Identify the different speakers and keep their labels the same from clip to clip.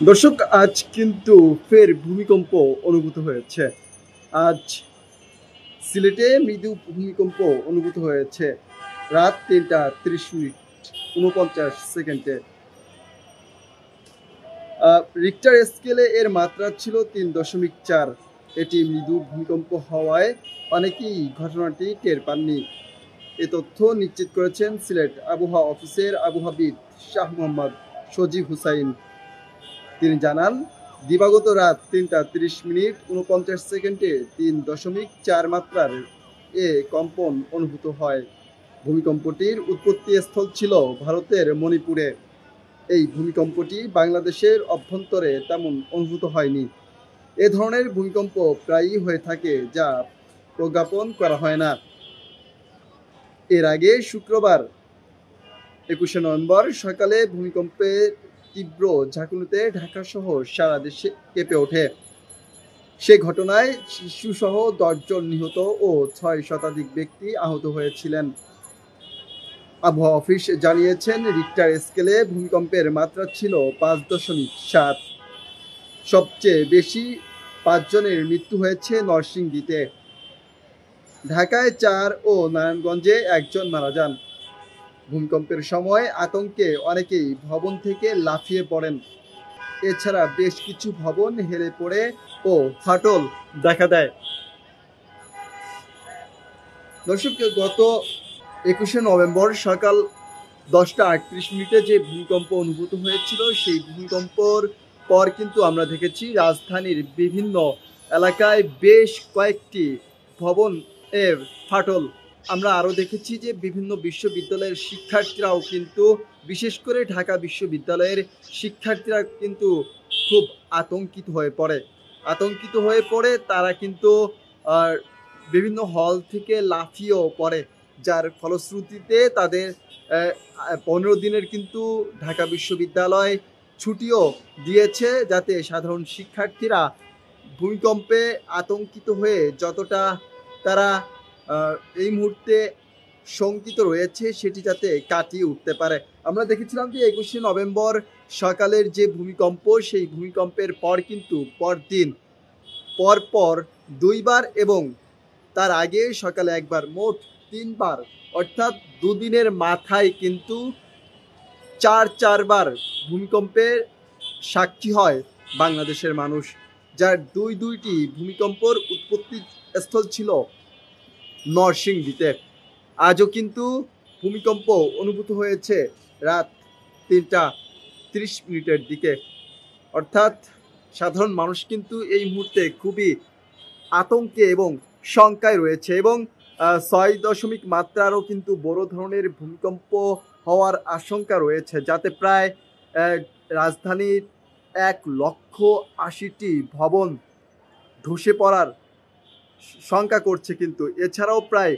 Speaker 1: দর্শক, আজ কিন্তু ফের ভূমিকম্প অনুভূত হয়েছে। আজ সিলেটে মৃদু ভূমিকম্প অনুভূত হয়েছে রাত ৩টা ৩০ মিনিট ৪৯ সেকেন্ডে। রিক্টার স্কেলে এর মাত্রা ছিল ৩.৪। এটি মৃদু ভূমিকম্প হওয়ায় অনেকেই ঘটনাটি টের পাননি। এ তথ্য নিশ্চিত করেছেন সিলেট আবহাওয়া অফিসের আবহাওয়াবিদ শাহ মোহাম্মদ সজীব হুসাইন। তিনি জানান, দিবাগত রাত ৩টা ৩০ মিনিট ৪৯ সেকেন্ডে ৩.৪ মাত্রার এ কম্পন অনুভূত হয়। ভূমিকম্পটির উৎপত্তি স্থল ছিল ভারতের মণিপুরে। এই ভূমিকম্পটি বাংলাদেশের অভ্যন্তরে তেমন অনুভূত হয়নি। এ ধরনের ভূমিকম্প প্রায়ই হয়ে থাকে, যা প্রজ্ঞাপন করা হয় না। এর আগে শুক্রবার ২১শে নভেম্বর সকালে ভূমিকম্পের তীব্র ঝাঁকুনিতে ঢাকাসহ সারা দেশে কেঁপে ওঠে। সে ঘটনায় শিশুসহ ১০ জন নিহত ও ৬ শতাধিক ব্যক্তি আহত হয়েছিলেন। আবহাওয়া অফিস জানিয়েছেন, রিক্টার স্কেলে ভূমিকম্পের মাত্রা ছিল ৫.৭। সবচেয়ে বেশি ৫ জনের মৃত্যু হয়েছে নরসিংদীতে। ঢাকায় ৪ ও নারায়ণগঞ্জে ১ জন মারা যান। ভূমিকম্পের সময় আতঙ্কে অনেকেই ভবন থেকে লাফিয়ে পড়েন। এছাড়া বেশ কিছু ভবন হেলে পড়ে ও ফাটল দেখা দেয়। দর্শক, গত ২১শে নভেম্বর সকাল ১০টা ৩৮ মিনিটে যে ভূমিকম্প অনুভূত হয়েছিল, সেই ভূমিকম্পর পর কিন্তু আমরা দেখেছি রাজধানীর বিভিন্ন এলাকায় বেশ কয়েকটি ভবন এর ফাটল। আমরা আরও দেখেছি যে বিভিন্ন বিশ্ববিদ্যালয়ের শিক্ষার্থীরাও কিন্তু, বিশেষ করে ঢাকা বিশ্ববিদ্যালয়ের শিক্ষার্থীরা কিন্তু খুব আতঙ্কিত হয়ে পড়ে তারা কিন্তু বিভিন্ন হল থেকে লাফিয়েও পড়ে, যার ফলশ্রুতিতে তাদের ১৫ দিনের কিন্তু ঢাকা বিশ্ববিদ্যালয় ছুটিও দিয়েছে, যাতে সাধারণ শিক্ষার্থীরা ভূমিকম্পে আতঙ্কিত হয়ে যতটা তারা এই মুহূর্তে শঙ্কিত রয়েছে সেটি যাতে কাটিয়ে উঠতে পারে। আমরা দেখেছিলাম যে ২১শে নভেম্বর সকালের যে ভূমিকম্প, সেই ভূমিকম্পের পর কিন্তু পরদিন পরপর ২বার এবং তার আগে সকালে একবার, মোট ৩বার, অর্থাৎ দুদিনের মাথায় কিন্তু ৪বার ভূমিকম্পের সাক্ষী হয় বাংলাদেশের মানুষ, যার দুইটি ভূমিকম্পর উৎপত্তি স্থল ছিল নরসিংদীতে। আজও কিন্তু ভূমিকম্প অনুভূত হয়েছে রাত ৩টা ৩০ মিনিটের দিকে। অর্থাৎ সাধারণ মানুষ কিন্তু এই মুহূর্তে খুবই আতঙ্কে এবং শঙ্কায় রয়েছে এবং ৬ মাত্রারও কিন্তু বড় ধরনের ভূমিকম্প হওয়ার আশঙ্কা রয়েছে, যাতে প্রায় রাজধানীর ১,৮০,০০০টি ভবন ধসে পড়ার শঙ্কা করছে। কিন্তু এছাড়াও প্রায়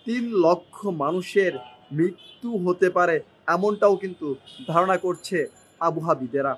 Speaker 1: ৩ লক্ষ মানুষের মৃত্যু হতে পারে, এমনটাও কিন্তু ধারণা করছে আবহাওয়াবিদেরা।